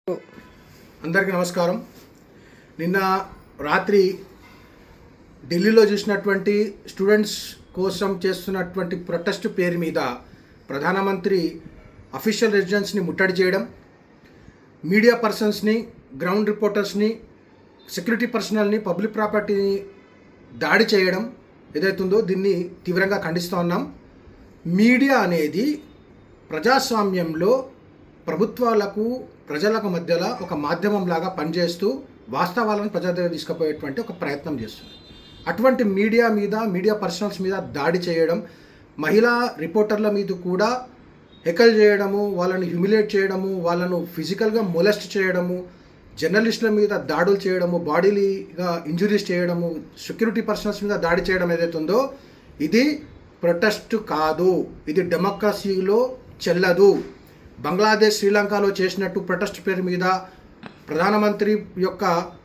అందరికీ నమస్కారం. నిన్న రాత్రి ఢిల్లీలో చూసినటువంటి స్టూడెంట్స్ కోసం చేస్తున్నటువంటి ప్రొటెస్ట్ పేరు మీద ప్రధానమంత్రి అఫీషియల్ రెసిడెన్స్ని ముట్టడి చేయడం, మీడియా పర్సన్స్ని, గ్రౌండ్ రిపోర్టర్స్ని, సెక్యూరిటీ పర్సనల్ని, పబ్లిక్ ప్రాపర్టీని దాడి చేయడం ఏదైతుందో దీన్ని తీవ్రంగా ఖండిస్తూ ఉన్నాం. మీడియా అనేది ప్రజాస్వామ్యంలో ప్రభుత్వాలకు ప్రజలకు మధ్యలో ఒక మాధ్యమంలాగా పనిచేస్తూ వాస్తవాలను ప్రజల దగ్గర తీసుకుపోయేటువంటి ఒక ప్రయత్నం చేస్తుంది. అటువంటి మీడియా మీద, మీడియా పర్సనల్స్ మీద దాడి చేయడం, మహిళా రిపోర్టర్ల మీద కూడా హెకల్ చేయడము, వాళ్ళని హ్యూమిలేట్ చేయడము, వాళ్ళను ఫిజికల్గా మొలెస్ట్ చేయడము, జర్నలిస్టుల మీద దాడులు చేయడము, బాడీగా ఇంజురీస్ చేయడము, సెక్యూరిటీ పర్సనల్స్ మీద దాడి చేయడం ఏదైతే ఉందో ఇది ప్రొటెస్ట్ కాదు, ఇది డెమోక్రసీలో చెల్లదు. బంగ్లాదేశ్, శ్రీలంకలో చేసినట్టు ప్రొటెస్ట్ పేరు మీద ప్రధానమంత్రి యొక్క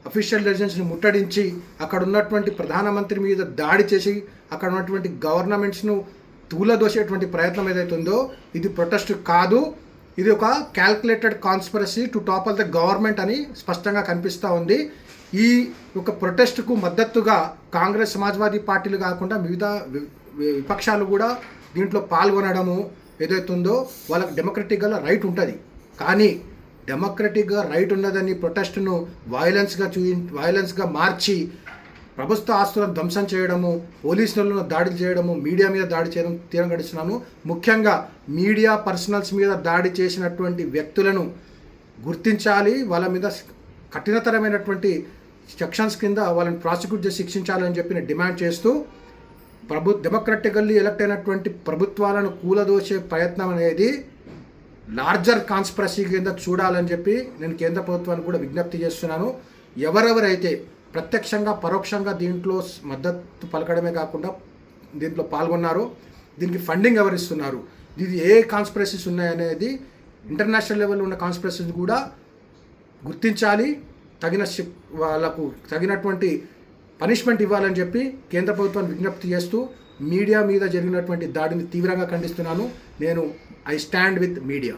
అఫీషియల్ రెసిడెన్స్ని ముట్టడించి అక్కడ ఉన్నటువంటి ప్రధానమంత్రి మీద దాడి చేసి అక్కడ ఉన్నటువంటి గవర్నమెంట్స్ను తూలదోసేటువంటి ప్రయత్నం ఏదైతే ఉందో ఇది ప్రొటెస్ట్ కాదు, ఇది ఒక calculated conspiracy to topple the government అని స్పష్టంగా కనిపిస్తూ ఉంది. ఈ యొక్క ప్రొటెస్ట్కు మద్దతుగా కాంగ్రెస్, సమాజ్వాదీ పార్టీలు కాకుండా వివిధ విపక్షాలు కూడా దీంట్లో పాల్గొనడము ఏదైతుందో వాళ్ళకి డెమోక్రటిక్గా రైట్ ఉంటుంది. కానీ డెమోక్రటిక్గా రైట్ ఉన్నదని ప్రొటెస్ట్ను వైలెన్స్గా మార్చి ప్రభుత్వ ఆస్తులను ధ్వంసం చేయడము, పోలీసులను దాడి చేయడము, మీడియా మీద దాడి చేయడం తీవ్రంగా ఖండిస్తున్నాను. ముఖ్యంగా మీడియా పర్సనల్స్ మీద దాడి చేసినటువంటి వ్యక్తులను గుర్తించాలి, వాళ్ళ మీద కఠినతరమైనటువంటి సెక్షన్స్ కింద వాళ్ళని ప్రాసిక్యూట్ చేసి శిక్షించాలని చెప్పి నేను డిమాండ్ చేస్తూ డెమోక్రటికల్లీ ఎలక్ట్ అయినటువంటి ప్రభుత్వాలను కూలదోసే ప్రయత్నం అనేది లార్జర్ కాన్స్పిరసీ కింద చూడాలని చెప్పి నేను కేంద్ర ప్రభుత్వానికి కూడా విజ్ఞప్తి చేస్తున్నాను. ఎవరెవరైతే ప్రత్యక్షంగా, పరోక్షంగా దీంట్లో మద్దతు పలకడమే కాకుండా దీంట్లో పాల్గొన్నారో, దీనికి ఫండింగ్ ఎవరిస్తున్నారు, ఇది ఏ కాన్స్పిరసీస్ ఉన్నాయనేది ఇంటర్నేషనల్ లెవెల్లో ఉన్న కాన్స్పిరసీస్ కూడా గుర్తించాలి, వాళ్ళకు తగినటువంటి పనిష్మెంట్ ఇవ్వాలని చెప్పి కేంద్ర ప్రభుత్వాన్ని విజ్ఞప్తి చేస్తూ మీడియా మీద జరిగినటువంటి దాడిని తీవ్రంగా ఖండిస్తున్నాను. నేను ఐ స్టాండ్ విత్ మీడియా.